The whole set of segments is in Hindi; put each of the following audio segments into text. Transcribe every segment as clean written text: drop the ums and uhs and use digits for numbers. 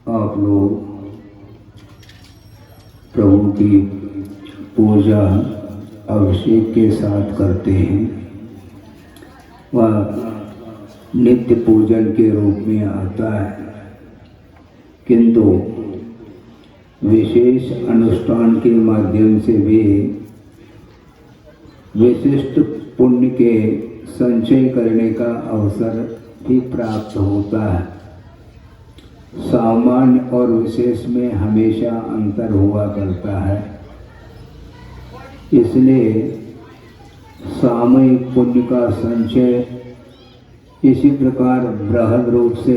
आप लोग प्रभु की पूजा अभिषेक के साथ करते हैं, वह नित्य पूजन के रूप में आता है, किंतु विशेष अनुष्ठान के माध्यम से भी विशिष्ट पुण्य के संचय करने का अवसर भी प्राप्त होता है। सामान्य और विशेष में हमेशा अंतर हुआ करता है, इसलिए सामयिक पुण्य का संचय इसी प्रकार बृहद रूप से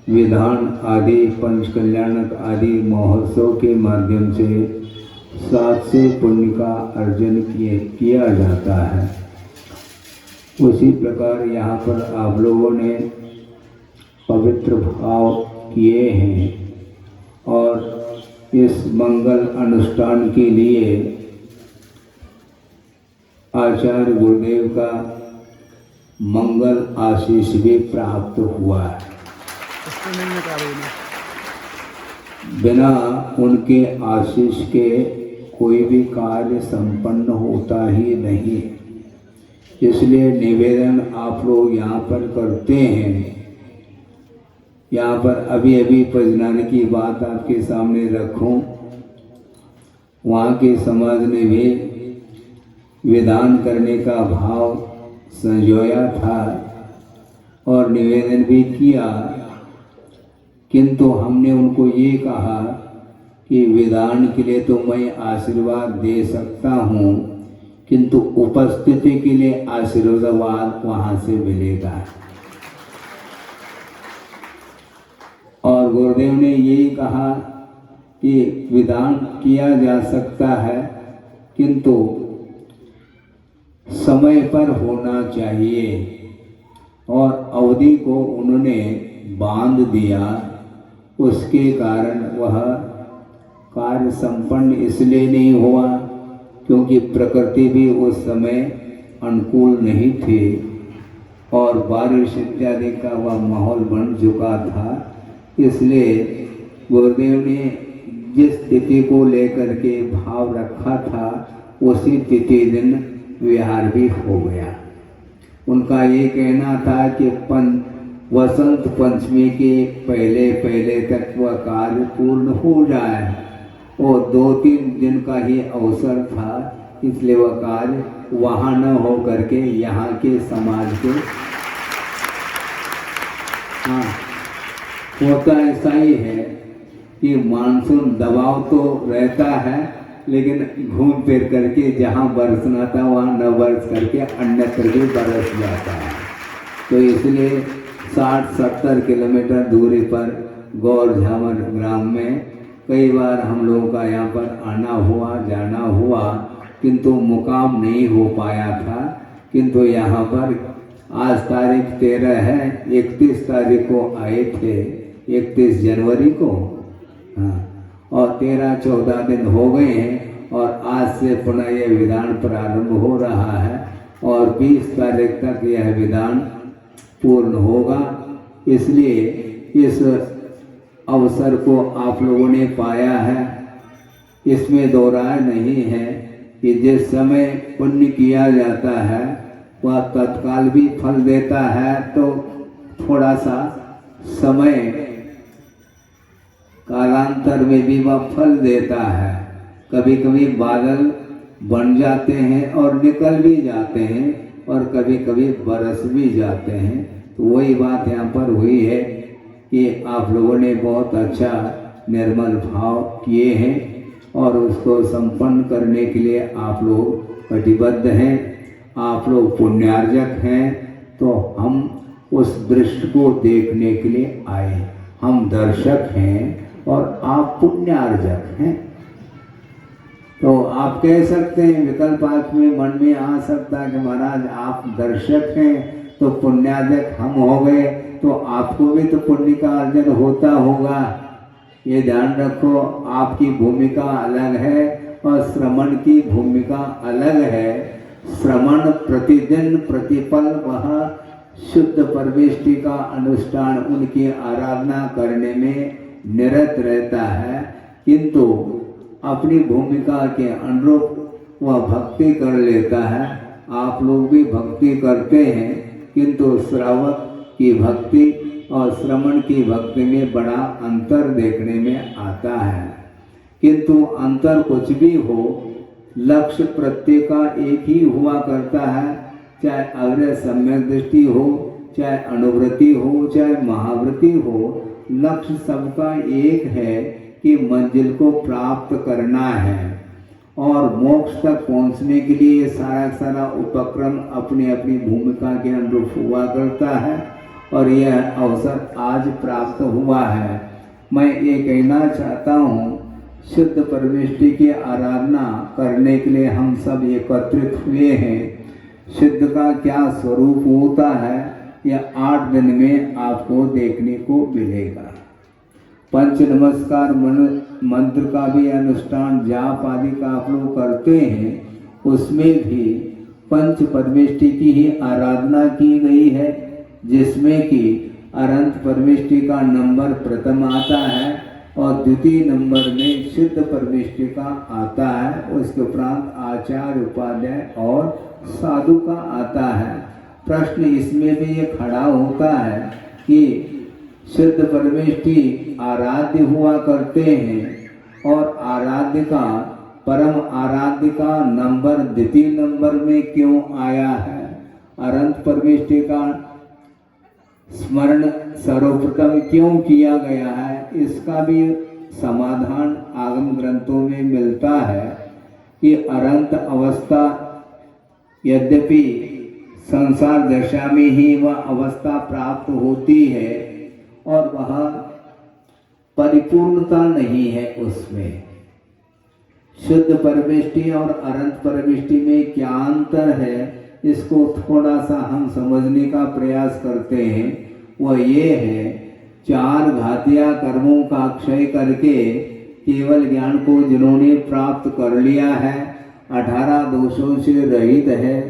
विधान आदि पंचकल्याणक आदि महोत्सव के माध्यम से साथ से पुण्य का अर्जन किया जाता है। उसी प्रकार यहाँ पर आप लोगों ने पवित्र भाव किए हैं और इस मंगल अनुष्ठान के लिए आचार्य गुरुदेव का मंगल आशीष भी प्राप्त हुआ है। बिना उनके आशीष के कोई भी कार्य संपन्न होता ही नहीं, इसलिए निवेदन आप लोग यहाँ पर करते हैं। यहाँ पर अभी अभी पजनाने की बात आपके सामने रखूं, वहाँ के समाज ने भी विधान करने का भाव संजोया था और निवेदन भी किया, किंतु हमने उनको ये कहा कि विधान के लिए तो मैं आशीर्वाद दे सकता हूँ, किंतु उपस्थिति के लिए आशीर्वाद वहाँ से मिलेगा। और गुरुदेव ने यही कहा कि विधान किया जा सकता है, किंतु समय पर होना चाहिए, और अवधि को उन्होंने बांध दिया। उसके कारण वह कार्य संपन्न इसलिए नहीं हुआ क्योंकि प्रकृति भी उस समय अनुकूल नहीं थी और बारिश इत्यादि का वह माहौल बन चुका था। इसलिए गुरुदेव ने जिस तिथि को लेकर के भाव रखा था उसी तिथि दिन विहार भी हो गया। उनका ये कहना था कि वसंत पंचमी के पहले पहले तक वह कार्य पूर्ण हो जाए, और 2-3 दिन का ही अवसर था, इसलिए वह कार्य वहाँ न हो करके यहाँ के समाज के होता ऐसा ही है कि मानसून दबाव तो रहता है, लेकिन घूम फिर करके जहाँ बरसना था वहाँ न बरस करके अन्यत्र भी बरस जाता है। तो इसलिए 60-70 किलोमीटर दूरी पर गौर झामर ग्राम में कई बार हम लोगों का यहाँ पर आना हुआ जाना हुआ, किंतु मुकाम नहीं हो पाया था। किंतु यहाँ पर आज तारीख 13 है, 31 तारीख को आए थे, 31 जनवरी को, हाँ, और 13-14 दिन हो गए हैं और आज से पुनः यह विधान प्रारंभ हो रहा है और 20 तारीख तक यह विधान पूर्ण होगा। इसलिए इस अवसर को आप लोगों ने पाया है, इसमें दो राय नहीं है कि जिस समय पुण्य किया जाता है वह तत्काल भी फल देता है, तो थोड़ा सा समय कालांतर में भी वह फल देता है। कभी कभी बादल बन जाते हैं और निकल भी जाते हैं और कभी कभी बरस भी जाते हैं। तो वही बात यहाँ पर हुई है कि आप लोगों ने बहुत अच्छा निर्मल भाव किए हैं और उसको संपन्न करने के लिए आप लोग कटिबद्ध हैं। आप लोग पुण्यार्जक हैं, तो हम उस दृश्य को देखने के लिए आए। हम दर्शक हैं और आप पुण्यार्जक हैं। तो आप कह सकते हैं, विकल्प आप में मन में आ सकता है कि महाराज आप दर्शक हैं तो पुण्यार्जक हम हो गए, तो आपको भी तो पुण्य का अर्जन होता होगा। ये ध्यान रखो, आपकी भूमिका अलग है और श्रमण की भूमिका अलग है। श्रमण प्रतिदिन प्रतिपल वह शुद्ध परमेष्टि का अनुष्ठान, उनकी आराधना करने में निरत रहता है, किंतु अपनी भूमिका के अनुरूप वह भक्ति कर लेता है। आप लोग भी भक्ति करते हैं, किंतु श्रावक की भक्ति और श्रवण की भक्ति में बड़ा अंतर देखने में आता है। किंतु अंतर कुछ भी हो, लक्ष्य प्रत्येक का एक ही हुआ करता है। चाहे अग्र सम्यक दृष्टि हो, चाहे अनुवृत्ति हो, चाहे महावृत्ति हो, लक्ष्य सबका एक है कि मंजिल को प्राप्त करना है। और मोक्ष तक पहुंचने के लिए सारा उपक्रम अपनी अपनी भूमिका के अनुरूप हुआ करता है, और यह अवसर आज प्राप्त हुआ है। मैं ये कहना चाहता हूँ, शुद्ध परमेष्टि की आराधना करने के लिए हम सब एकत्रित हुए हैं। शुद्ध का क्या स्वरूप होता है, यह 8 दिन में आपको देखने को मिलेगा। पंच नमस्कार मंत्र का भी अनुष्ठान जाप आदि का आप लोग करते हैं, उसमें भी पंच परमेष्टि की ही आराधना की गई है, जिसमें कि अनंत परमेष्टि का नंबर प्रथम आता है और द्वितीय नंबर में शुद्ध परमेष्टि का आता है। उसके उपरांत आचार्य, उपाध्याय और साधु का आता है। प्रश्न इसमें भी ये खड़ा होता है कि शुद्ध परमेष्टि आराध्य हुआ करते हैं, और आराध्य का, परम आराध्य का नंबर द्वितीय नंबर में क्यों आया है? अनंत परमेष्टि का स्मरण सर्वप्रथम क्यों किया गया है? इसका भी समाधान आगम ग्रंथों में मिलता है कि अनंत अवस्था, यद्यपि संसार दशा में ही वह अवस्था प्राप्त होती है और वह परिपूर्णता नहीं है उसमें। शुद्ध परमेष्टि और अनंत परमेष्टि में क्या अंतर है, इसको थोड़ा सा हम समझने का प्रयास करते हैं। वह ये है, 4 घातिया कर्मों का क्षय करके केवल ज्ञान को जिन्होंने प्राप्त कर लिया है, 18 दोषों से रहित है,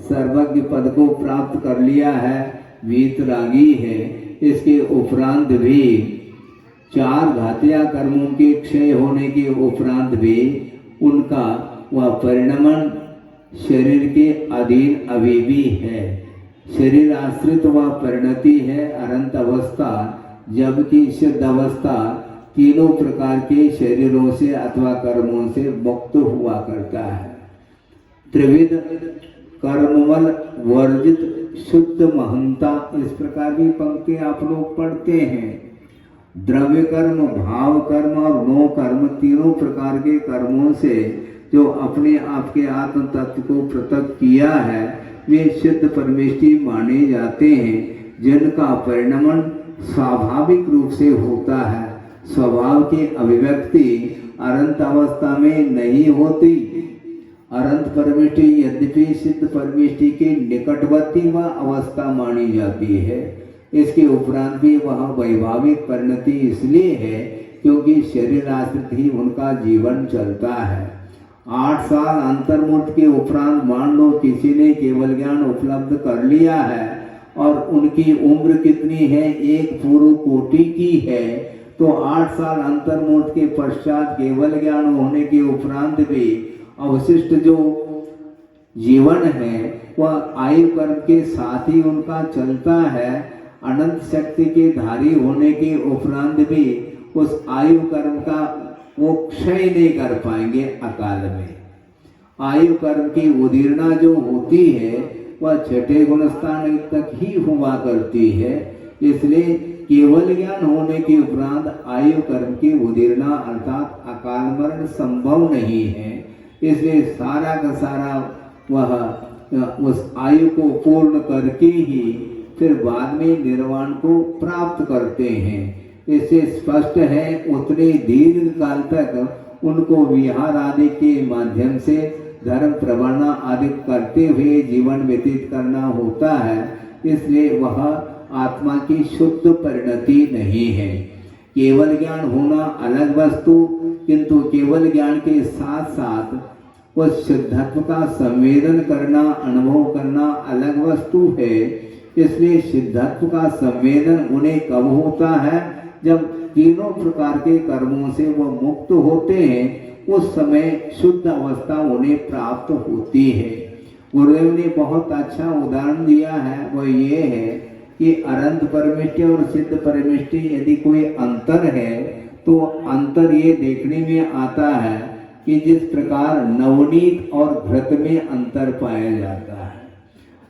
सर्वज्ञ पद को प्राप्त कर लिया है, वीतरागी है, इसके उपरांत भी 4 घातिया कर्मों के क्षय होने के उपरांत भी उनका वह परिणमन शरीर के अधीन अभी भी है। शरीर आश्रित वह परिणति है अनंत अवस्था, जबकि शुद्ध अवस्था तीनों प्रकार के शरीरों से अथवा कर्मों से मुक्त हुआ करता है। त्रिविध कर्मवल वर्जित शुद्ध महंता, इस प्रकार की पंक्ति आप लोग पढ़ते हैं। द्रव्य कर्म, भाव कर्म और नो कर्म, तीनों प्रकार के कर्मों से जो अपने आप के आत्म तत्व को पृथक किया है, वे शुद्ध परमेष्टि माने जाते हैं, जिनका परिणमन स्वाभाविक रूप से होता है। स्वभाव की अभिव्यक्ति अनंत अवस्था में नहीं होती। अनंत परमेष्टि यद्यपि सिद्ध परमेष्टि के निकटवर्ती वह अवस्था मानी जाती है, इसके उपरांत भी वह वैभाविक परिणति इसलिए है क्योंकि शरीर आश्रित ही उनका जीवन चलता है। 8 साल अंतर्मुक्त के उपरांत मान लो किसी ने केवल ज्ञान उपलब्ध कर लिया है और उनकी उम्र कितनी है, 1 पूर्व कोटि की है, तो 8 साल अंतर्मुक्त के पश्चात केवल ज्ञान होने के उपरांत भी अवशिष्ट जो जीवन है वह आयु कर्म के साथ ही उनका चलता है। अनंत शक्ति के धारी होने के उपरांत भी उस आयु कर्म का वो क्षय नहीं कर पाएंगे अकाल में। आयु कर्म की उदीर्णा जो होती है वह 6ठे गुणस्थान तक ही हुआ करती है, इसलिए केवल ज्ञान होने के उपरांत आयु कर्म की उदीर्णा अर्थात अकाल मरण संभव नहीं है। इसलिए सारा का सारा वह उस आयु को पूर्ण करके ही फिर बाद में निर्वाण को प्राप्त करते हैं। इससे स्पष्ट है उतने दीर्घ काल तक उनको विहार आदि के माध्यम से धर्म प्रवणना आदि करते हुए जीवन व्यतीत करना होता है। इसलिए वह आत्मा की शुद्ध परिणति नहीं है। केवल ज्ञान होना अलग वस्तु, किंतु केवल ज्ञान के साथ साथ उस शुद्धत्व का संवेदन करना, अनुभव करना अलग वस्तु है। इसलिए सिद्धत्व का संवेदन उन्हें कब होता है, जब तीनों प्रकार के कर्मों से वह मुक्त होते हैं उस समय शुद्ध अवस्था उन्हें प्राप्त होती है। गुरुदेव ने बहुत अच्छा उदाहरण दिया है, वह ये है कि अनंत परमिष्टि और सिद्ध परमिष्टि यदि कोई अंतर है तो अंतर ये देखने में आता है कि जिस प्रकार नवनीत और घृत में अंतर पाया जाता है।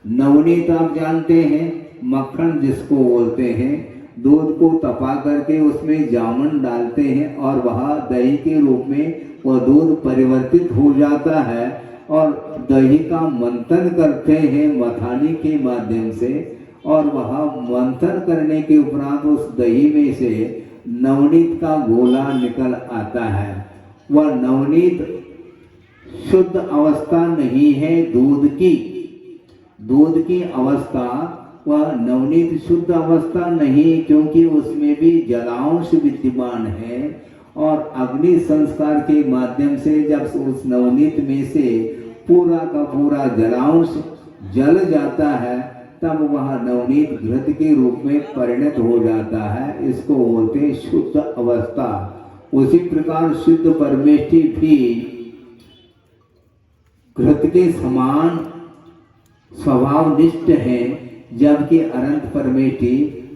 नवनीत आप जानते हैं, मक्खन जिसको बोलते हैं, दूध को तपा करके उसमें जामुन डालते हैं और वह दही के रूप में वह दूध परिवर्तित हो जाता है और दही का मंथन करते हैं मथानी के माध्यम से, और वह मंथन करने के उपरांत उस दही में से नवनीत का गोला निकल आता है। वह नवनीत शुद्ध अवस्था नहीं है दूध की अवस्था, वह नवनीत शुद्ध अवस्था नहीं, क्योंकि उसमें भी जलांश विद्यमान है और अग्नि संस्कार के माध्यम से जब उस नवनीत में से पूरा का पूरा जलांश जल जाता है तब वह नवनीत घृत के रूप में परिणत हो जाता है। इसको बोलते हैं शुद्ध अवस्था। उसी प्रकार शुद्ध परमेष्टि भी घृत के समान स्वभावनिष्ठ है, जबकि अनंत परमेष्टि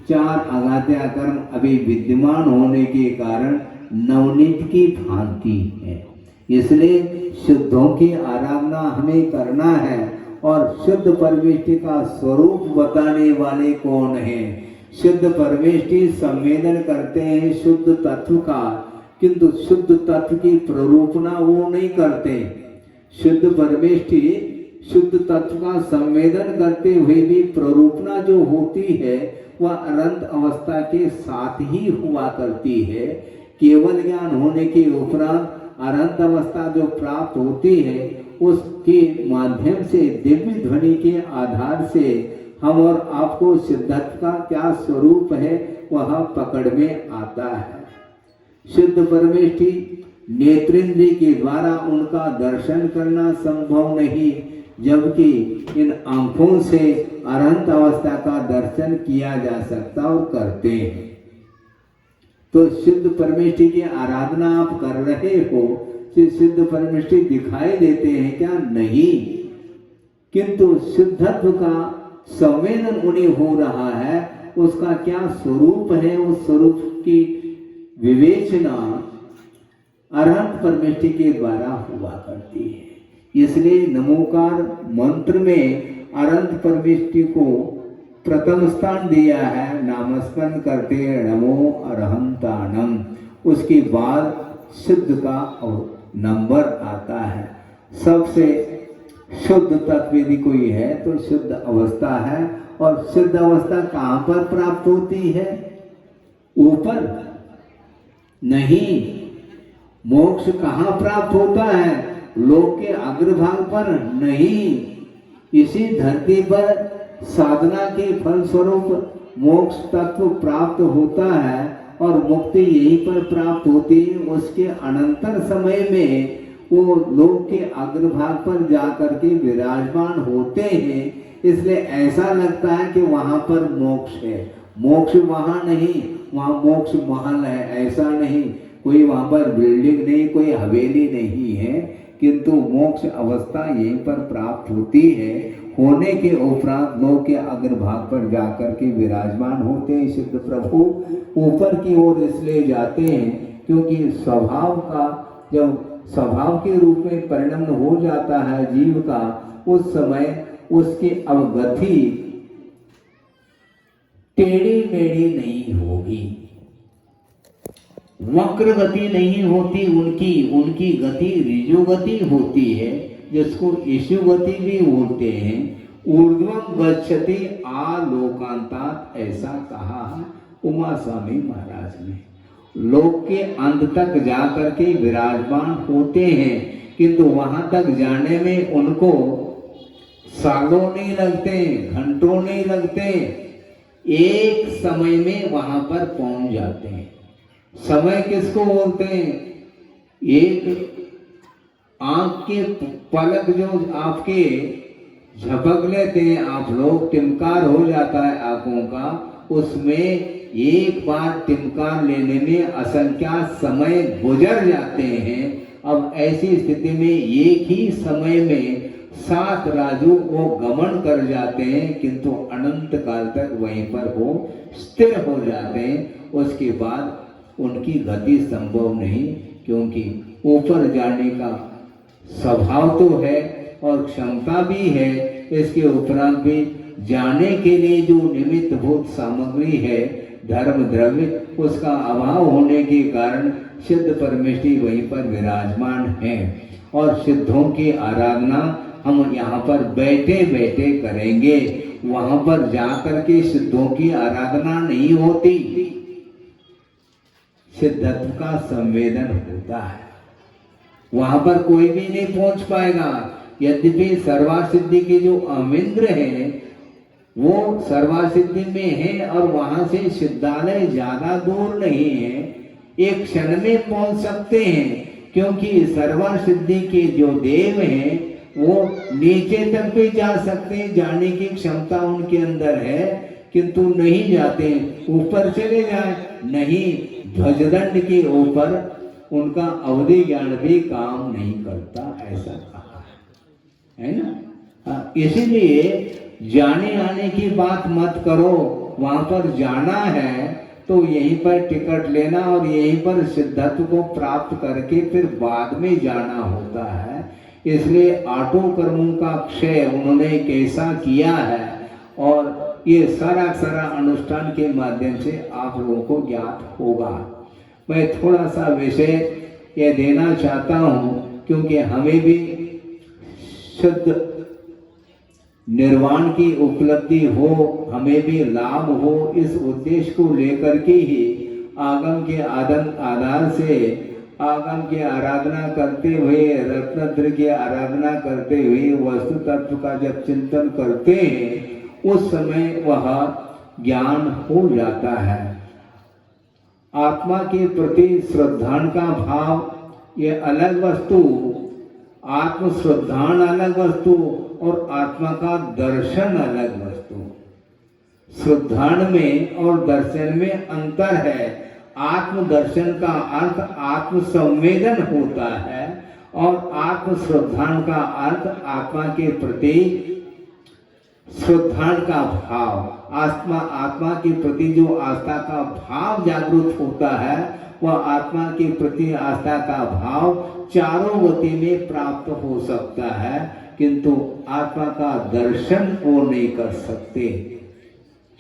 चार अगाध्या कर्म अभी विद्यमान होने के कारण नवनीत की भांति है। इसलिए शुद्धों की आराधना हमें करना है। और शुद्ध परमेष्टि का स्वरूप बताने वाले कौन हैं? शुद्ध परमेष्टि संवेदन करते हैं शुद्ध तत्व का, किंतु शुद्ध तत्व की प्ररूपणा वो नहीं करते। शुद्ध परमेष्टि शुद्ध तत्व का संवेदन करते हुए भी प्ररूपणा जो होती है वह अनंत अवस्था के साथ ही हुआ करती है। केवल ज्ञान होने के उपरांत अनंत अवस्था जो प्राप्त होती है उसके माध्यम से दिव्य ध्वनि के आधार से हम और आपको सिद्धत्व का क्या स्वरूप है वह पकड़ में आता है। शुद्ध परमेष्टि नेत्रेंद्रिय के द्वारा उनका दर्शन करना संभव नहीं, जबकि इन आंखों से अनंत अवस्था का दर्शन किया जा सकता और करते हैं। तो शुद्ध परमेष्टि की आराधना आप कर रहे हो, सिद्ध परमेष्टि दिखाई देते हैं क्या? नहीं, किंतु शुद्धत्व का संवेदन उन्हें हो रहा है, उसका क्या स्वरूप है, उस स्वरूप की विवेचना अनंत परमेष्टि के द्वारा हुआ करती है। इसलिए नमोकार मंत्र में अनंत परमेष्टि को प्रथम स्थान दिया है। नामस्मरण करते नमो अरहंतानम, उसके बाद शुद्ध का नंबर आता है। सबसे शुद्ध तत्व यदि कोई है तो शुद्ध अवस्था है। और शुद्ध अवस्था कहाँ पर प्राप्त होती है? ऊपर नहीं। मोक्ष कहाँ प्राप्त होता है? लोक के अग्रभाग पर नहीं, इसी धरती पर साधना के फलस्वरूप मोक्ष तत्व प्राप्त होता है और मुक्ति यहीं पर प्राप्त होती है। उसके अनंतर समय में वो लोक के अग्रभाग पर जाकर के विराजमान होते हैं। इसलिए ऐसा लगता है कि वहां पर मोक्ष है। मोक्ष वहां नहीं, वहां मोक्ष महल है, ऐसा नहीं। कोई वहां पर बिल्डिंग नहीं, कोई हवेली नहीं है, किंतु मोक्ष अवस्था यहीं पर प्राप्त होती है। होने के उपरांत लोक के अग्रभाग पर जाकर के विराजमान होते हैं सिद्ध प्रभु। ऊपर की ओर इसलिए जाते हैं क्योंकि स्वभाव का जब स्वभाव के रूप में परिणम हो जाता है जीव का, उस समय उसकी अवगति टेढ़ी मेढ़ी नहीं होगी, वक्र गति नहीं होती, उनकी गति ऋजु गति होती है, जिसको ईशु गति भी बोलते हैं। ऊर्ध्वम गच्छति आलोकांतात, ऐसा कहा है उमा स्वामी महाराज ने। लोक के अंत तक जाकर के विराजमान होते हैं, किंतु वहां तक जाने में उनको सालों नहीं लगते, घंटों नहीं लगते, एक समय में वहां पर पहुंच जाते हैं। समय किसको बोलते हैं? एक आंख के पलक जो आपके झपक लेते हैं आप लोग, टिमकार हो जाता है आंखों का, उसमें एक बार टिमकार लेने में असंख्यात समय गुजर जाते हैं। अब ऐसी स्थिति में एक ही समय में 7 राजू वो गमन कर जाते हैं, किंतु अनंत काल तक वहीं पर वो स्थिर हो जाते हैं। उसके बाद उनकी गति संभव नहीं, क्योंकि ऊपर जाने का स्वभाव तो है और क्षमता भी है। इसके उपरांत भी जाने के लिए जो निमित्त भूत सामग्री है, धर्म द्रव्य, उसका अभाव होने के कारण सिद्ध परमेष्ठी वहीं पर विराजमान है। और सिद्धों की आराधना हम यहाँ पर बैठे बैठे करेंगे, वहां पर जाकर के सिद्धों की आराधना नहीं होती। सिद्धत्व का संवेदन होता है, वहां पर कोई भी नहीं पहुंच पाएगा। यद्यपि सर्वासिद्धि के जो अमिंद्र है वो सर्वासिद्धि में है और वहां से सिद्धालय ज्यादा दूर नहीं है, एक क्षण में पहुंच सकते हैं। क्योंकि सर्वासिद्धि के जो देव हैं वो नीचे तक भी जा सकते हैं, जाने की क्षमता उनके अंदर है, किंतु नहीं जाते। ऊपर चले जाए नहीं, ध्वजदंड के ऊपर उनका अवधि ज्ञान भी काम नहीं करता, ऐसा कहा है ना। इसीलिए जाने आने की बात मत करो, वहां पर जाना है तो यहीं पर टिकट लेना और यहीं पर सिद्धत्व को प्राप्त करके फिर बाद में जाना होता है। इसलिए आठों कर्मों का क्षय उन्होंने कैसा किया है, और ये सारा अनुष्ठान के माध्यम से आप लोगों को ज्ञात होगा। मैं थोड़ा सा विषय ये देना चाहता हूँ, क्योंकि हमें भी शुद्ध निर्वाण की उपलब्धि हो, हमें भी लाभ हो, इस उद्देश्य को लेकर के ही आगम के आधार से आगम की आराधना करते हुए, रत्नत्र की आराधना करते हुए वस्तु तत्व का जब चिंतन करते हैं उस समय वह ज्ञान हो जाता है। आत्मा के प्रति श्रद्धान का भाव ये अलग वस्तु, आत्म श्रद्धान अलग वस्तु और आत्मा का दर्शन अलग वस्तु। श्रद्धान में और दर्शन में अंतर है। आत्म दर्शन का अर्थ आत्म संवेदन होता है और आत्म श्रद्धान का अर्थ आत्मा के प्रति श्रद्धान का भाव, आत्मा के प्रति जो आस्था का भाव जागृत होता है, वह आत्मा के प्रति आस्था का भाव चारों गति में प्राप्त हो सकता है, किंतु आत्मा का दर्शन वो नहीं कर सकते।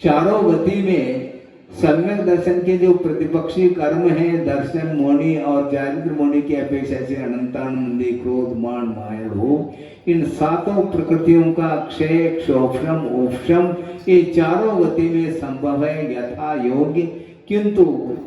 चारों गति में सम्यक दर्शन के जो प्रतिपक्षी कर्म है, दर्शन मोनि और चारित्र मोनि की अपेक्षा से अनंतानंदी, क्रोध, मान, माया, लोभ, इन सातों प्रकृतियों का क्षय, क्षोभम, उपशम, ये चारों गति में संभव है यथा योग्य। किंतु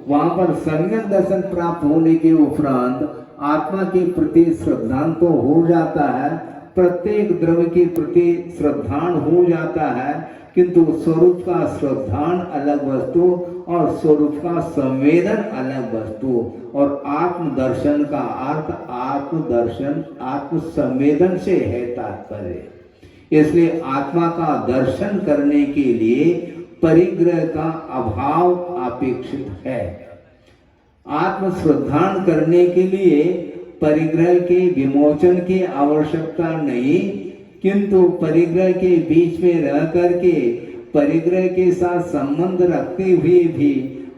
वहां पर सम्यक दर्शन प्राप्त होने के उपरांत आत्मा के प्रति श्रद्धान तो हो जाता है, प्रत्येक द्रव्य के प्रति श्रद्धान हो जाता है, किंतु स्वरूप का श्रद्धान अलग वस्तु और स्वरूप का संवेदन अलग वस्तु। और आत्मदर्शन का अर्थ आत्मदर्शन, आत्म संवेदन से है तात्पर्य। इसलिए आत्मा का दर्शन करने के लिए परिग्रह का अभाव अपेक्षित है। आत्म श्रद्धान करने के लिए परिग्रह के विमोचन की आवश्यकता नहीं, किंतु परिग्रह के बीच में रह करके परिग्रह के साथ संबंध रखते हुए भी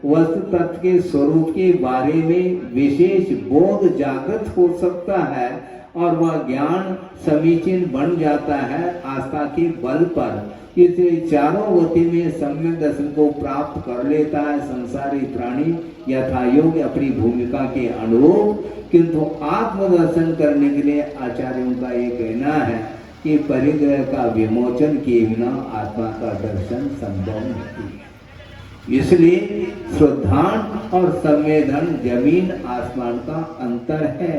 वस्तु तत्व के स्वरूप के बारे में विशेष बोध जागृत हो सकता है और वह ज्ञान समीचीन बन जाता है आस्था के बल पर। इसलिए चारों गति में सम्यक दर्शन को प्राप्त कर लेता है संसारी प्राणी यथा योग्य अपनी भूमिका के अनुरूप। किंतु आत्मदर्शन करने के लिए आचार्यों का ये कहना है कि परिग्रह का विमोचन किए बिना आत्मा का दर्शन संभव नहीं। इसलिए श्रद्धान और संवेदन जमीन आसमान का अंतर है।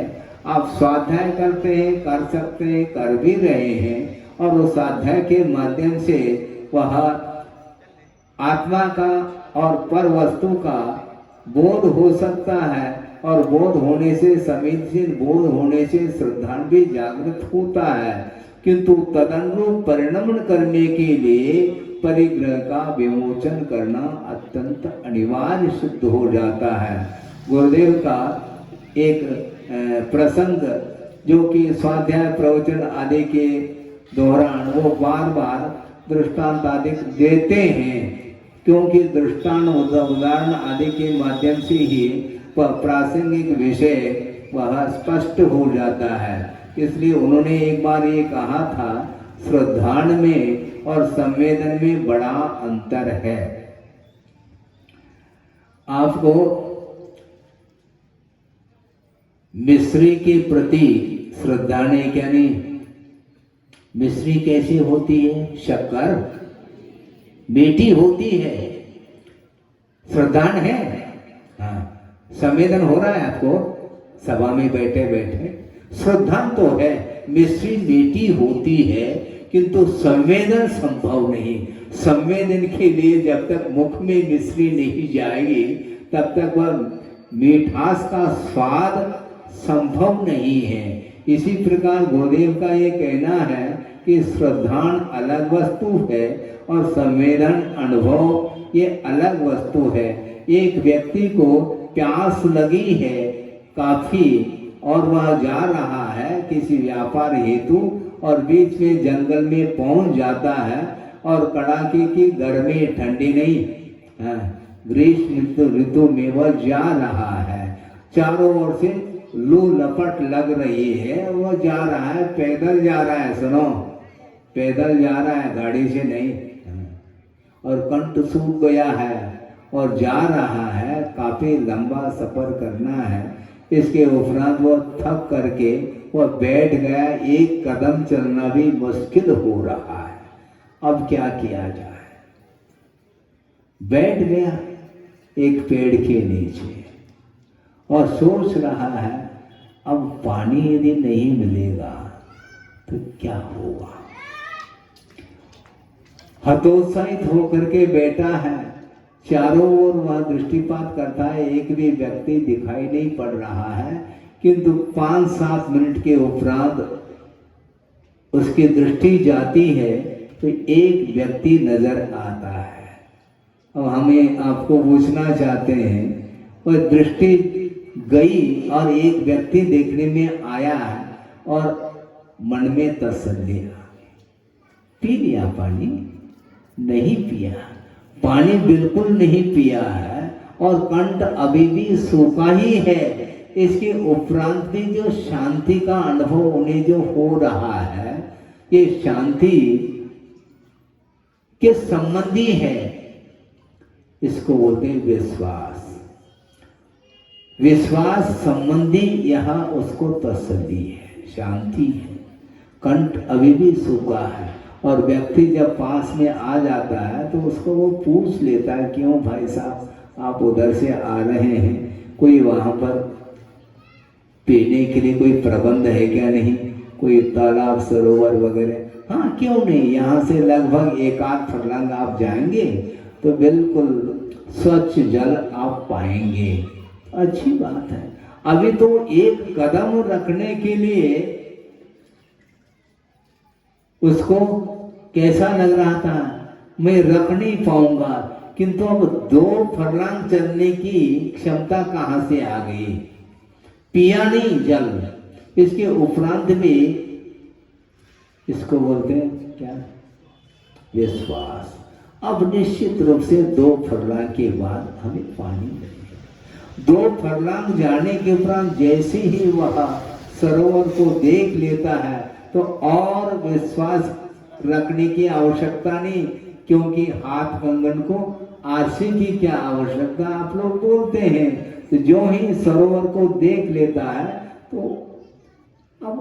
आप स्वाध्याय करते हैं, कर सकते हैं, कर भी रहे हैं, और उस स्वाध्याय के माध्यम से वह आत्मा का और पर वस्तु का बोध हो सकता है, और बोध होने से समीचीन बोध होने से श्रद्धान भी जागृत होता है। किंतु तदनुरूप परिणमन करने के लिए परिग्रह का विमोचन करना अत्यंत अनिवार्य सिद्ध हो जाता है। गुरुदेव का एक प्रसंग जो कि स्वाध्याय प्रवचन आदि के दौरान वो बार बार दृष्टांत आदि देते हैं, क्योंकि दृष्टांत उदाहरण आदि के माध्यम से ही वह प्रासंगिक विषय वह स्पष्ट हो जाता है। इसलिए उन्होंने एक बार ये कहा था, श्रद्धान में और संवेदन में बड़ा अंतर है। आपको मिश्री के प्रति श्रद्धा नहीं, क्या नहीं, मिश्री कैसी होती है, शक्कर मीठी होती है, श्रद्धान है। हाँ, संवेदन हो रहा है आपको सभा में बैठे बैठे, श्रद्धान तो है, मिश्री मीठी होती है किंतु संवेदन संभव नहीं। संवेदन के लिए जब तक मुख में मिश्री नहीं जाएगी तब तक वह मिठास का स्वाद संभव नहीं है। इसी प्रकार गुरुदेव का ये कहना है कि श्रद्धान अलग वस्तु है और संवेदन अनुभव ये अलग वस्तु है। एक व्यक्ति को प्यास लगी है काफी और वह जा रहा है किसी व्यापार हेतु और बीच में जंगल में पहुंच जाता है और कड़ाके की गर्मी ठंडी नहीं, ग्रीष्म ऋतु में वह जा रहा है, चारों ओर से लू लपट लग रही है, वह जा रहा है, पैदल जा रहा है, सुनो पैदल जा रहा है, गाड़ी से नहीं, और कंठ सूख गया है और जा रहा है, काफी लंबा सफर करना है। इसके उपरांत वो थक करके वह बैठ गया, एक कदम चलना भी मुश्किल हो रहा है। अब क्या किया जाए? बैठ गया एक पेड़ के नीचे और सोच रहा है अब पानी यदि नहीं मिलेगा तो क्या होगा। हतोत्साहित होकर के बैठा है, चारों ओर वह दृष्टिपात करता है, एक भी व्यक्ति दिखाई नहीं पड़ रहा है, किंतु 5-7 मिनट के उपरांत उसकी दृष्टि जाती है तो एक व्यक्ति नजर आता है। अब हमें आपको पूछना चाहते हैं, वह दृष्टि गई और एक व्यक्ति देखने में आया है और मन में तसल्ली आ गई, पी लिया पानी? नहीं पिया, पानी बिल्कुल नहीं पिया है और कंठ अभी भी सूखा ही है। इसके उपरांत भी जो शांति का अनुभव उन्हें जो हो रहा है, ये शांति के संबंधी है, इसको बोलते हैं विश्वास। विश्वास संबंधी यहाँ उसको तसल्ली है, शांति है। कंठ अभी भी सूखा है और व्यक्ति जब पास में आ जाता है तो उसको वो पूछ लेता है, क्यों भाई साहब आप उधर से आ रहे हैं, कोई वहाँ पर पीने के लिए कोई प्रबंध है क्या? नहीं, कोई तालाब सरोवर वगैरह? हाँ, क्यों नहीं, यहाँ से लगभग 1-8 फरलांग आप जाएंगे तो बिल्कुल स्वच्छ जल आप पाएंगे। अच्छी बात है। अभी तो एक कदम रखने के लिए उसको कैसा लग रहा था, मैं रख नहीं पाऊंगा, किंतु अब 2 फरलांग चलने की क्षमता कहां से आ गई? पिया नहीं जल। इसके उपरांत भी इसको बोलते हैं क्या? विश्वास। अब निश्चित रूप से 2 फरलांग के बाद हमें पानी मिलेगा। 2 फरलांग जाने के उपरांत जैसे ही वह सरोवर को देख लेता है तो और विश्वास रखने की आवश्यकता नहीं, क्योंकि हाथ कंगन को आरसी की क्या आवश्यकता, आप लोग बोलते हैं। तो जो ही सरोवर को देख लेता है तो अब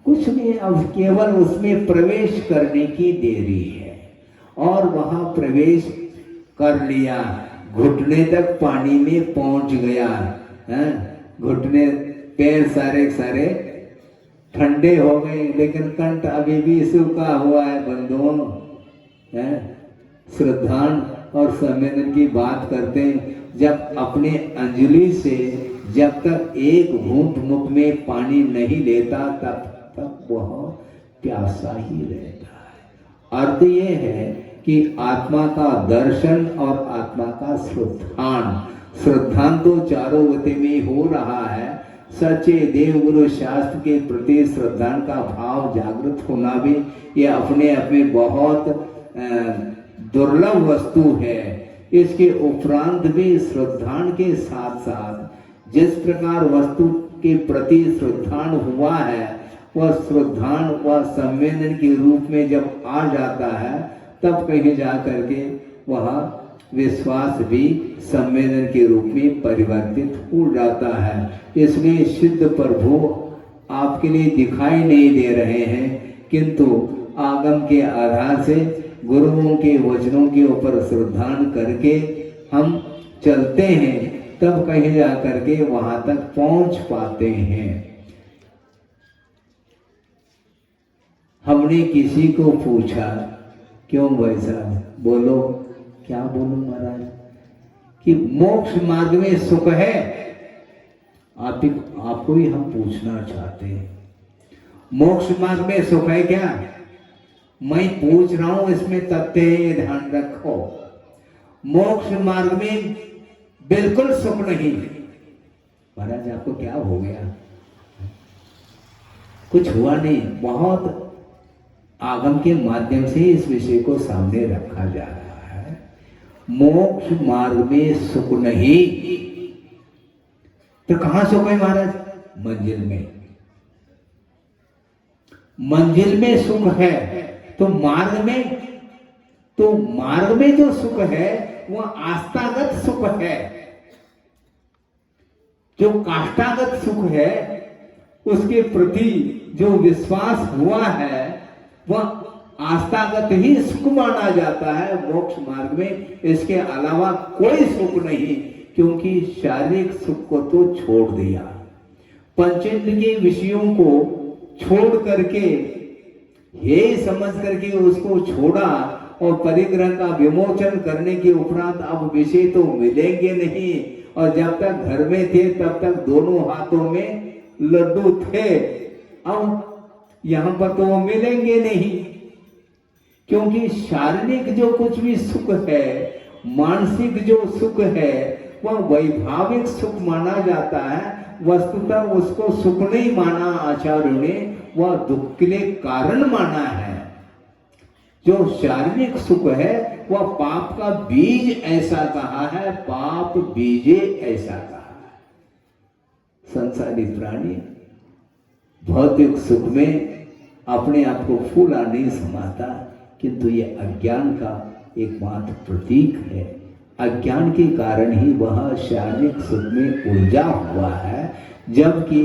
कुछ नहीं, अब केवल उसमें प्रवेश करने की देरी है। और वहां प्रवेश कर लिया, घुटने तक पानी में पहुंच गया है, घुटने पैर सारे ठंडे हो गए, लेकिन कंठ अभी भी सूखा हुआ है। बंधुओं, श्रद्धान और संवेदन की बात करते हैं, जब अपने अंजलि से जब तक एक घूंट मुख में पानी नहीं लेता तब तक वह प्यासा ही रहता है। अर्थ ये है कि आत्मा का दर्शन और आत्मा का श्रद्धान तो चारों गति में हो रहा है। सच्चे देव गुरु शास्त्र के प्रति श्रद्धान का भाव जागृत होना भी ये अपने आप में बहुत दुर्लभ वस्तु है। इसके उपरांत भी श्रद्धान के साथ साथ जिस प्रकार वस्तु के प्रति श्रद्धान हुआ है, वह श्रद्धान व संवेदन के रूप में जब आ जाता है, तब कहीं जा करके वह विश्वास भी संवेदन के रूप में परिवर्तित हो जाता है। इसलिए सिद्ध प्रभु आपके लिए दिखाई नहीं दे रहे हैं, किंतु आगम के आधार से गुरुओं के वचनों के ऊपर श्रद्धान करके हम चलते हैं, तब कहीं जा करके वहां तक पहुंच पाते हैं। हमने किसी को पूछा, क्यों वैसा बोलो, क्या बोलूं महाराज, कि मोक्ष मार्ग में सुख है? आपको ही हम पूछना चाहते हैं, मोक्ष मार्ग में सुख है क्या? मैं पूछ रहा हूं, इसमें तथ्य है, ध्यान रखो। मोक्ष मार्ग में बिल्कुल सुख नहीं। महाराज आपको क्या हो गया? कुछ हुआ नहीं, बहुत आगम के माध्यम से इस विषय को सामने रखा जा रहा है। मोक्ष मार्ग में सुख नहीं, तो कहां सुख है महाराज? मंजिल में। मंजिल में सुख है, तो मार्ग में जो सुख है वह आस्थागत सुख है। जो काष्ठागत सुख है, उसके प्रति जो विश्वास हुआ है, वह आस्थागत ही सुख माना जाता है। मोक्ष मार्ग में इसके अलावा कोई सुख नहीं, क्योंकि शारीरिक सुख को तो छोड़ दिया, पंचेंद्रिय विषयों को छोड़ करके, हे समझ करके उसको छोड़ा, और परिग्रह का विमोचन करने के उपरांत अब विषय तो मिलेंगे नहीं। और जब तक घर में थे तब तक दोनों हाथों में लड्डू थे, अब यहां पर तो वो मिलेंगे नहीं, क्योंकि शारीरिक जो कुछ भी सुख है, मानसिक जो सुख है, वह वैभाविक सुख माना जाता है। वस्तुतः उसको सुख नहीं माना आचार्यों ने, वह दुख के लिए कारण माना है। जो शारीरिक सुख है वह पाप का बीज ऐसा कहा है, पाप बीजे ऐसा कहा है। संसारी प्राणी भौतिक सुख में अपने आप को फूला नहीं समाता, किंतु ये अज्ञान का एकमात्र प्रतीक है। अज्ञान के कारण ही वह शारीरिक सुख में उलझा हुआ है, जबकि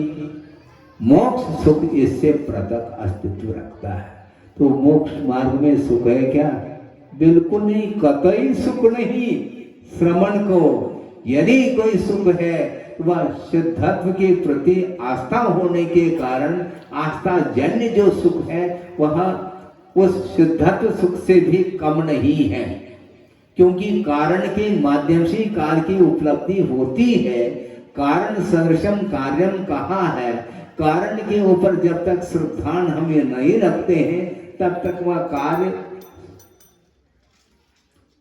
मोक्ष सुख इससे पृथक अस्तित्व रखता है। तो मोक्ष मार्ग में सुख है क्या? बिल्कुल नहीं, कतई सुख नहीं। श्रमण को यदि कोई सुख है, वह सिद्धत्व के प्रति आस्था होने के कारण, आस्था जन्य जो सुख है वह उस सिद्धत्व सुख से भी कम नहीं है, क्योंकि कारण के माध्यम से कार्य की उपलब्धि होती है। कारण सदृशम कार्यम कहा है, कारण के ऊपर जब तक श्रद्धान हम ये नहीं रखते हैं, तब तक वह कार्य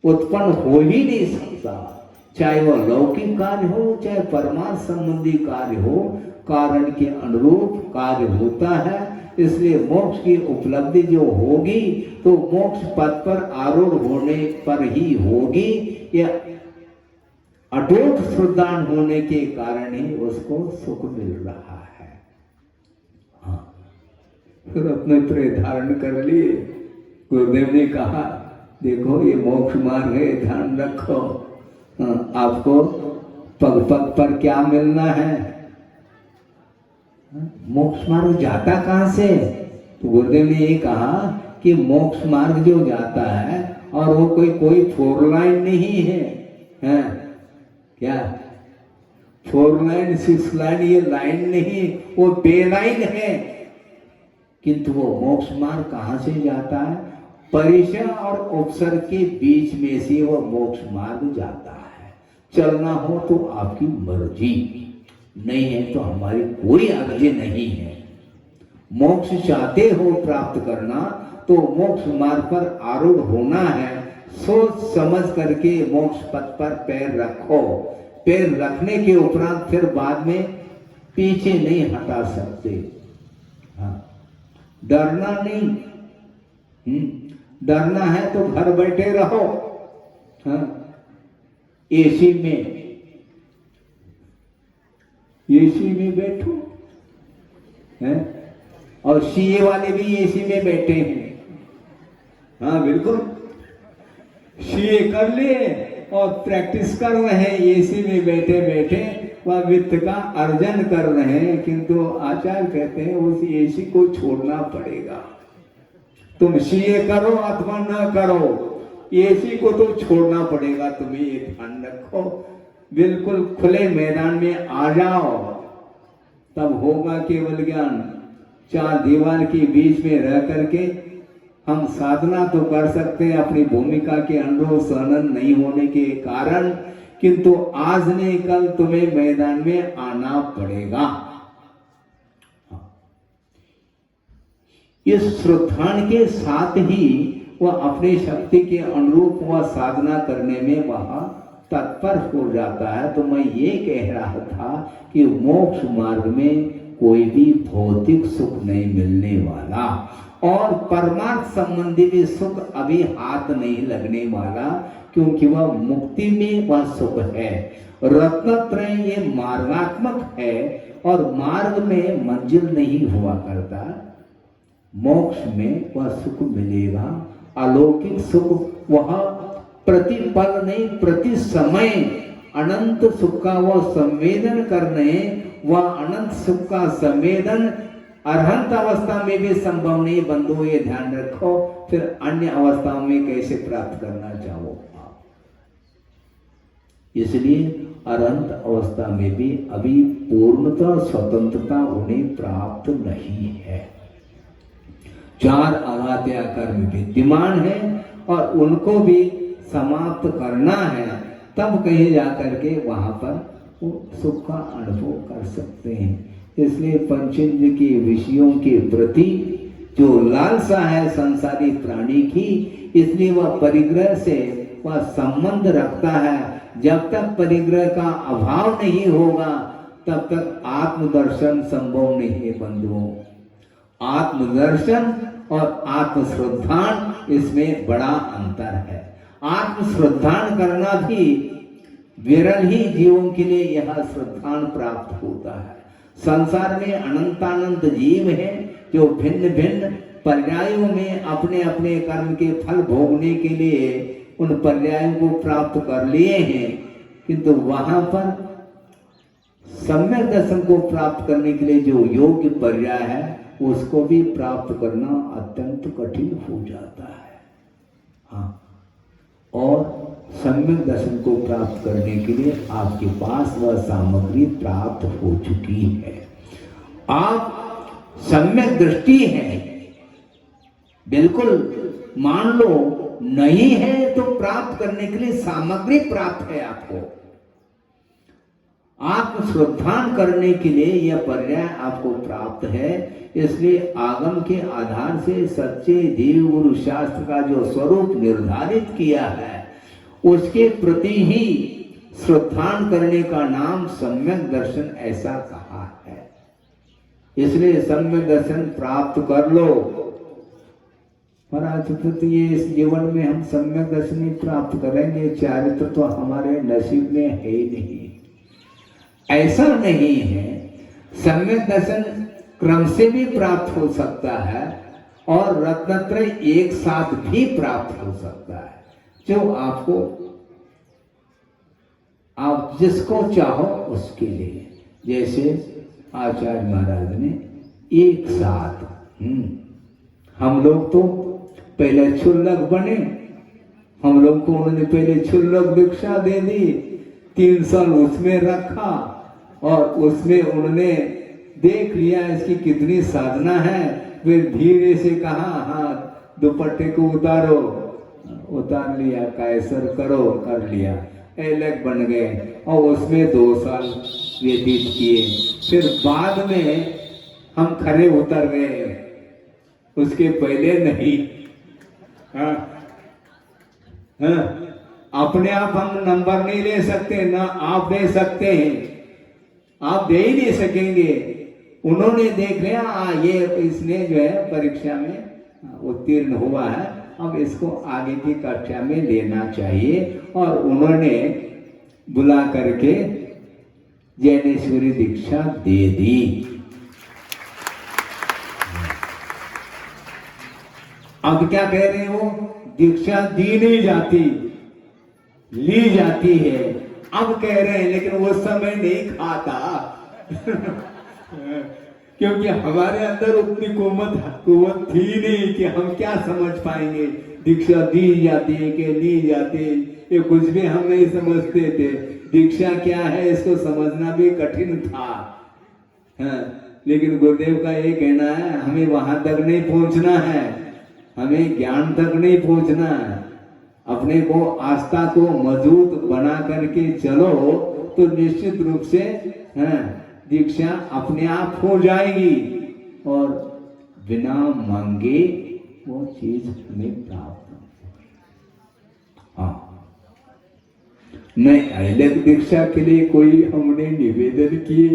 उत्पन्न हो ही नहीं सकता। चाहे वह लौकिक कार्य हो, चाहे परमार्थ संबंधी कार्य हो, कारण के अनुरूप कार्य होता है। इसलिए मोक्ष की उपलब्धि जो होगी तो मोक्ष पद पर आरूढ़ होने पर ही होगी। यह अटूट श्रद्धान होने के कारण ही उसको सुख मिल रहा है। हाँ, फिर अपने तरह धारण कर लिए। गुरुदेव ने कहा, देखो ये मोक्ष मार्ग है, ध्यान रखो। हाँ, आपको पग पग पर क्या मिलना है? मोक्ष मार्ग जाता कहां से? तो गुरुदेव ने ये कहा कि मोक्ष मार्ग जो जाता है, और वो कोई 4 लाइन नहीं है, हैं? क्या 4 लाइन 6 लाइन ये लाइन नहीं, वो बेलाइन है। किंतु वो मोक्ष मार्ग कहां से जाता है? परिचय और उपसर्ग के बीच में से वो मोक्ष मार्ग जाता है। चलना हो तो आपकी मर्जी, नहीं है तो हमारी कोई अर्जी नहीं है। मोक्ष चाहते हो प्राप्त करना, तो मोक्ष मार्ग पर आरूढ़ होना है। सोच समझ करके मोक्ष पथ पर पैर रखो। पैर रखने के उपरांत फिर बाद में पीछे नहीं हटा सकते। हाँ, डरना नहीं। डरना है तो घर बैठे रहो। हाँ, एसी में बैठो हैं, और सीए वाले भी एसी में बैठे हैं। हाँ बिल्कुल, सीए कर लिए और प्रैक्टिस कर रहे हैं, एसी में बैठे बैठे वह वित्त का अर्जन कर रहे हैं। किंतु आचार्य कहते हैं उस एसी को छोड़ना पड़ेगा। तुम सीए करो अथवा न करो, एसी को तो छोड़ना पड़ेगा। तुम्हें ये ध्यान रखो, बिल्कुल खुले मैदान में आ जाओ, तब होगा केवल ज्ञान। चार दीवार के बीच में रह करके हम साधना तो कर सकते हैं अपनी भूमिका के अनुरूप सनन नहीं होने के कारण, किंतु आज नहीं कल तुम्हें मैदान में आना पड़ेगा। इस श्रद्धान के साथ ही वह अपनी शक्ति के अनुरूप वह साधना करने में वह तत्पर हो जाता है। तो मैं ये कह रहा था कि मोक्ष मार्ग में कोई भी भौतिक सुख नहीं मिलने वाला, और परमार्थ संबंधी भी सुख अभी हाथ नहीं लगने वाला, क्योंकि वह मुक्ति में वह सुख है। रत्नत्रय ये मार्गात्मक है, और मार्ग में मंजिल नहीं हुआ करता। मोक्ष में वह सुख मिलेगा, अलौकिक सुख। वह प्रतिपल नहीं, प्रति समय अनंत सुख का वह संवेदन करने, वह अनंत सुख का संवेदन अरहंत अवस्था में भी संभव नहीं। बंधु ये ध्यान रखो, फिर अन्य अवस्थाओं में कैसे प्राप्त करना चाहो आप। इसलिए अरहंत अवस्था में भी अभी पूर्णतः स्वतंत्रता उन्हें प्राप्त नहीं है। चार अघात्या कर्म विद्यमान है और उनको भी समाप्त करना है, तब कहीं जाकर के वहां पर वो सुख का अनुभव कर सकते हैं। इसलिए पंचेंद्र के विषयों के प्रति जो लालसा है संसारी प्राणी की, इसलिए वह परिग्रह से वह संबंध रखता है। जब तक परिग्रह का अभाव नहीं होगा तब तक आत्मदर्शन संभव नहीं है बंधुओं। आत्मदर्शन और आत्मश्रद्धान इसमें बड़ा अंतर है। आत्मश्रद्धान करना भी विरल ही जीवों के लिए यह श्रद्धान प्राप्त होता है। संसार में अनंतानंत जीव हैं जो भिन्न भिन्न पर्यायों में अपने अपने कर्म के फल भोगने के लिए उन पर्यायों को प्राप्त कर लिए हैं, किंतु वहां पर सम्यक दर्शन को प्राप्त करने के लिए जो योग्य पर्याय है उसको भी प्राप्त करना अत्यंत कठिन हो जाता है। हाँ, और सम्यक दर्शन को प्राप्त करने के लिए आपके पास वह सामग्री प्राप्त हो चुकी है। आप सम्यक दृष्टि है, बिल्कुल मान लो नहीं है तो प्राप्त करने के लिए सामग्री प्राप्त है आपको। आत्मश्रद्धान करने के लिए यह पर्याय आपको प्राप्त है। इसलिए आगम के आधार से सच्चे देव गुरु शास्त्र का जो स्वरूप निर्धारित किया है उसके प्रति ही श्रद्धान करने का नाम सम्यक दर्शन ऐसा कहा है। इसलिए सम्यक दर्शन प्राप्त कर लो। महाराज ये इस जीवन में हम सम्यक दर्शन ही प्राप्त करेंगे, चारित्र तो हमारे नसीब में है ही नहीं। ऐसा नहीं है, सम्यक दर्शन क्रम से भी प्राप्त हो सकता है और रत्नत्रय एक साथ भी प्राप्त हो सकता है। जो आपको आप जिसको चाहो उसके लिए, जैसे आचार्य महाराज ने एक साथ हम लोग तो पहले क्षुल्लक बने, हम लोग को उन्होंने पहले क्षुल्लक दीक्षा दे दी, 3 साल उसमें रखा और उसमें उन्होंने देख लिया इसकी कितनी साधना है। फिर धीरे से कहा हाँ दुपट्टे को उतारो, उतार लिया, कैसर करो, कर लिया, एलक बन गए और उसमें 2 साल व्यतीत किए। फिर बाद में हम खरे उतर गए, उसके पहले नहीं। हाँ, हाँ, अपने आप हम नंबर नहीं ले सकते, ना आप दे सकते हैं, आप दे ही नहीं सकेंगे। उन्होंने देख लिया ये इसने जो है परीक्षा में उत्तीर्ण हुआ है, अब इसको आगे की कक्षा में लेना चाहिए, और उन्होंने बुला करके ज्ञानेश्वरी दीक्षा दे दी। अब क्या कह रहे हो, दीक्षा दी नहीं जाती, ली जाती है। अब कह रहे हैं लेकिन वो समय नहीं खाता क्योंकि हमारे अंदर उतनी कुव्वत थी नहीं कि हम क्या समझ पाएंगे, दीक्षा दी जाती है कि ली जाती है, ये कुछ भी हम नहीं समझते थे। दीक्षा क्या है इसको समझना भी कठिन था। हाँ, लेकिन गुरुदेव का ये कहना है हमें वहां तक नहीं पहुंचना है, हमें ज्ञान तक नहीं पहुंचना है, अपने को आस्था को मजबूत बना करके चलो तो निश्चित रूप से दीक्षा अपने आप हो जाएगी और बिना मांगे वो चीज हमें प्राप्त हो। हाँ, न अलग दीक्षा के लिए कोई हमने निवेदन किए,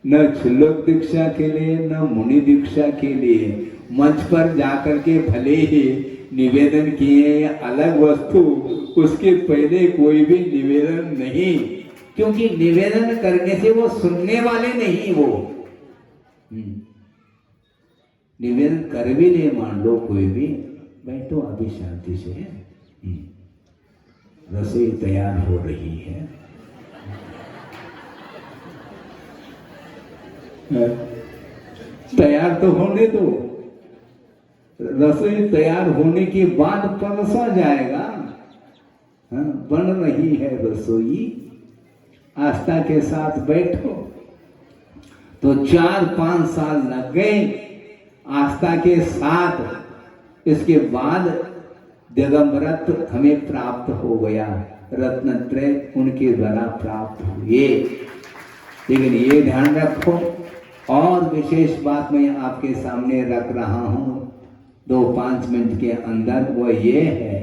न क्षुल्लक दीक्षा के लिए, न मुनि दीक्षा के लिए मंच पर जाकर के भले ही निवेदन किए या अलग वस्तु, उसके पहले कोई भी निवेदन नहीं, क्योंकि निवेदन करने से वो सुनने वाले नहीं, वो निवेदन कर भी ले मान लो कोई भी, बैठो अभी शांति से, रसोई तैयार हो रही है, तैयार तो होने दो, रसोई तैयार होने के बाद परोसा जाएगा। बन रही है रसोई, आस्था के साथ बैठो। तो 4-5 साल लग गए आस्था के साथ, इसके बाद दिगंबरत्व हमें प्राप्त हो गया, रत्नत्रय उनके द्वारा प्राप्त हुए। लेकिन ये ध्यान रखो, और विशेष बात मैं आपके सामने रख रहा हूं 2-5 मिनट के अंदर, वो ये है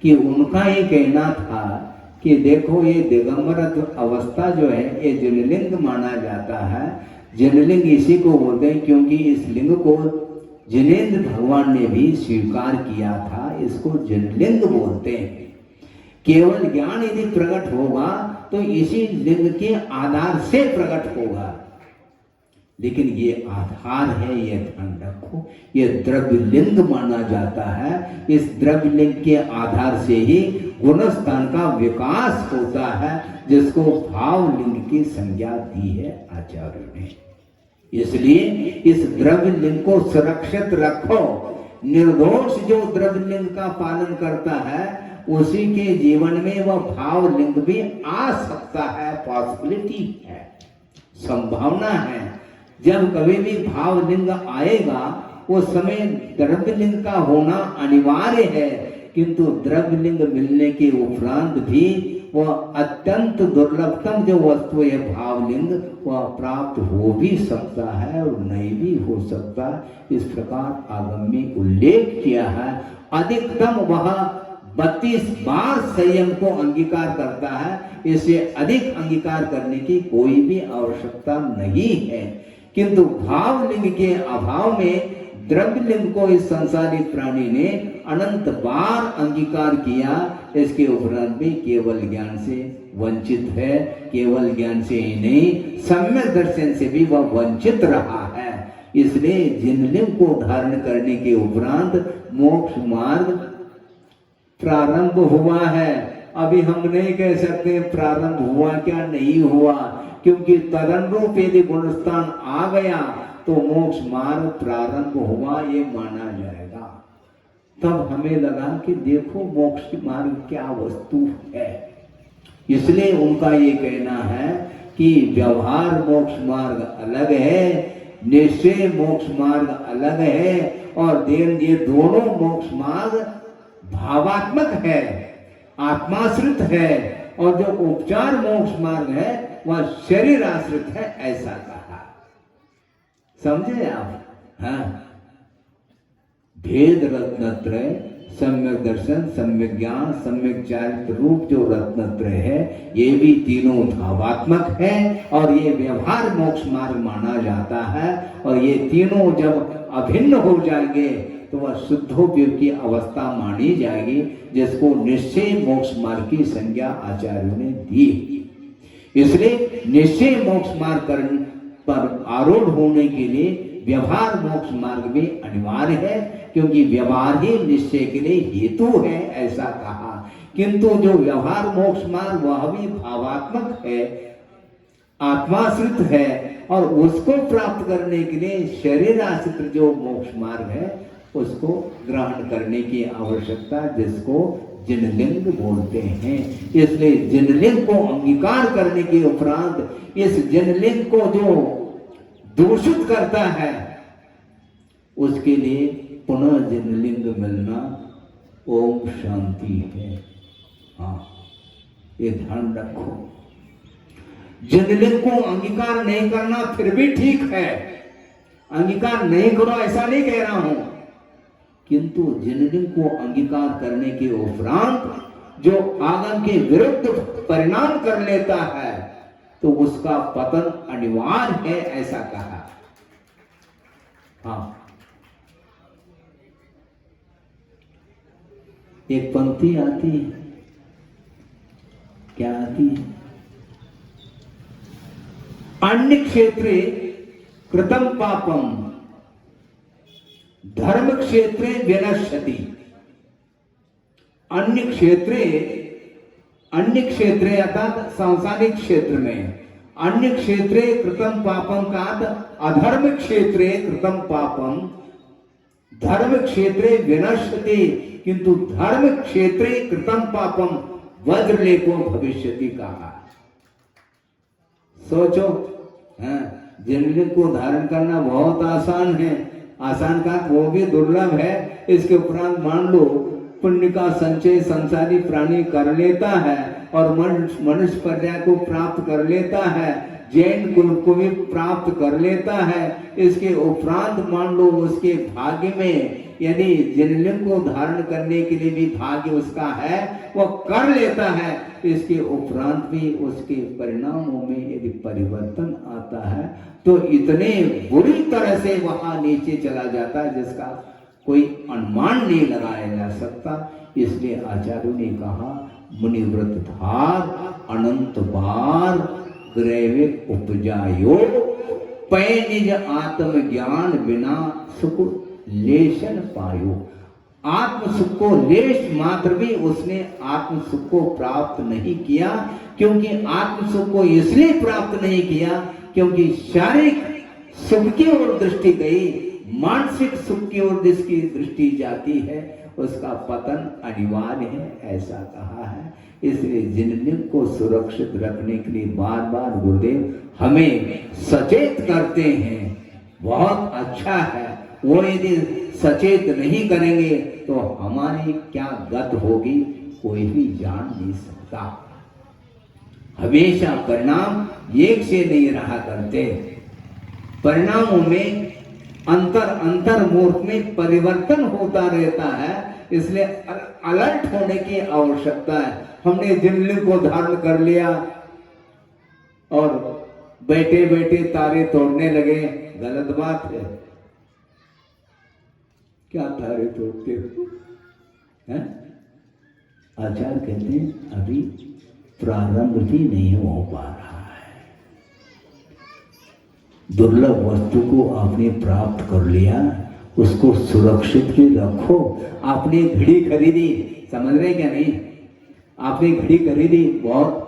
कि उनका ये कहना था कि देखो ये दिगंबरत्व अवस्था जो है ये जिनलिंग माना जाता है। जिनलिंग इसी को बोलते हैं क्योंकि इस लिंग को जिनेंद्र भगवान ने भी स्वीकार किया था, इसको जिनलिंग बोलते हैं। केवल ज्ञान यदि प्रकट होगा तो इसी लिंग के आधार से प्रकट होगा, लेकिन ये आधार है, ये ध्यान रखो, ये द्रव्य लिंग माना जाता है। इस द्रव्य लिंग के आधार से ही गुणस्थान का विकास होता है, जिसको भाव लिंग की संज्ञा दी है आचार्य ने। इसलिए इस द्रव्य लिंग को सुरक्षित रखो। निर्दोष जो द्रव्य लिंग का पालन करता है उसी के जीवन में वह भाव लिंग भी आ सकता है, पॉसिबिलिटी है, संभावना है। जब कभी भी भाव लिंग आएगा उस समय द्रव्य लिंग का होना अनिवार्य है, किंतु द्रव्य लिंग मिलने के उपरांत भी वह अत्यंत दुर्लभतम जो वस्तु है भावलिंग, वह प्राप्त हो भी सकता है और नहीं भी हो सकता। इस प्रकार आगम में उल्लेख किया है। अधिकतम वह 32 बार संयम को अंगीकार करता है, इससे अधिक अंगीकार करने की कोई भी आवश्यकता नहीं है। किंतु भावलिंग के अभाव में द्रव्य लिंग को इस संसारित प्राणी ने अनंत बार अंगीकार किया। इसके उपरांत भी केवल ज्ञान से वंचित है। केवल ज्ञान से ही नहीं, सम्यक दर्शन से भी वह वंचित रहा है। इसलिए जिन लिंग को धारण करने के उपरांत मोक्ष मार्ग प्रारंभ हुआ है। अभी हम नहीं कह सकते प्रारंभ हुआ क्या नहीं हुआ, क्योंकि तदनुरूप यदि गुणस्थान आ गया तो मोक्ष मार्ग प्रारंभ हुआ ये माना जाएगा। तब हमें लगा कि देखो मोक्ष मार्ग क्या वस्तु है। इसलिए उनका ये कहना है कि व्यवहार मोक्ष मार्ग अलग है, निश्चय मोक्ष मार्ग अलग है, और ये दोनों मोक्ष मार्ग भावात्मक है, आत्माश्रित है, और जो उपचार मोक्ष मार्ग है वह शरीर आश्रित है, ऐसा कहा। समझे आप? हाँ, भेद रत्नत्रय सम्यक दर्शन, सम्यक ज्ञान, सम्यक चारित्र रूप जो रत्नत्रय है, ये भी तीनों भावात्मक है और ये व्यवहार मोक्ष मार्ग माना जाता है। और ये तीनों जब अभिन्न हो जाएंगे तो वह शुद्धोपयोग की अवस्था मानी जाएगी, जिसको निश्चय मोक्ष मार्ग की संज्ञा आचार्यों ने दी। इसलिए निश्चय मोक्ष मार्ग पर आरूढ़ होने के लिए व्यवहार मोक्ष मार्ग भी अनिवार्य है, क्योंकि व्यवहार ही निश्चय के लिए हेतु है, ऐसा कहा। किंतु जो व्यवहार मोक्ष मार्ग वह भी भावात्मक है, आत्माश्रित है, और उसको प्राप्त करने के लिए शरीर आश्रित जो मोक्ष मार्ग है उसको ग्रहण करने की आवश्यकता, जिसको जिनलिंग बोलते हैं। इसलिए जिनलिंग को अंगीकार करने के उपरांत इस जिनलिंग को जो दूषित करता है उसके लिए पुनः जिनलिंग मिलना ओम शांति है। हाँ, ये ध्यान रखो। जिनलिंग को अंगीकार नहीं करना फिर भी ठीक है, अंगीकार नहीं करो ऐसा नहीं कह रहा हूं, किंतु जिनलिंग को अंगीकार करने के उपरांत जो आगम के विरुद्ध परिणाम कर लेता है तो उसका पतन अनिवार्य है, ऐसा कहा। हाँ, एक पंक्ति आती है, क्या आती है? अन्य क्षेत्रे कृतं पापम धर्म क्षेत्रे विनश्यति। अन्य क्षेत्रे अर्थात सांसारिक क्षेत्र में, अन्य क्षेत्रे कृतं पापम का अधर्म क्षेत्रे कृतं पापम धर्म क्षेत्रे विनश्यति, किंतु धर्म क्षेत्रे कृतं पापम वज्रलेपो भविष्यति कहा। सोचो, जिनलिंग को धारण करना बहुत आसान है, आसान का वो भी दुर्लभ है। इसके उपरांत मान लो पुण्य का संचय संसारी प्राणी कर लेता है और मनुष्य पर्याय को प्राप्त कर लेता है, जैन कुल को भी प्राप्त कर लेता है। इसके उपरांत मान लो उसके भाग्य में यदि जिनलिंग को धारण करने के लिए भी भाग्य उसका है, वो कर लेता है। इसके उपरांत भी उसके परिणामों में यदि परिवर्तन आता है तो इतने बुरी तरह से वहां नीचे चला जाता है जिसका कोई अनुमान नहीं लगाया जा सकता। इसलिए आचार्यों ने कहा, मुनिव्रत धार अनंत बार ग्रैवे उपजायो, पै निज आत्म ज्ञान बिना सुख लेशन पायो। आत्म सुख को लेश मात्र भी उसने आत्म सुख को प्राप्त नहीं किया, क्योंकि आत्म सुख को इसलिए प्राप्त नहीं किया क्योंकि शारीरिक सुख की ओर दृष्टि गई, मानसिक सुख की ओर जिसकी दृष्टि जाती है उसका पतन अनिवार्य है, ऐसा कहा है। इसलिए जिनलिंग को सुरक्षित रखने के लिए बार बार गुरुदेव हमें सचेत करते हैं। बहुत अच्छा है, वो यदि सचेत नहीं करेंगे तो हमारी क्या गत होगी कोई भी जान नहीं सकता। हमेशा परिणाम एक से नहीं रहा करते, परिणामों में अंतर मुहूर्त में परिवर्तन होता रहता है। इसलिए अलर्ट होने की आवश्यकता है। हमने जिनलिंग को धारण कर लिया और बैठे बैठे तारे तोड़ने लगे, गलत बात है। क्या तारे तोड़ते हो? आचार्य कहते हैं अभी प्रारंभ भी नहीं हो पा रहा है। दुर्लभ वस्तु को आपने प्राप्त कर लिया, उसको सुरक्षित भी रखो। आपने घड़ी खरीदी, समझ रहे क्या नहीं? आपने घड़ी खरीदी, बहुत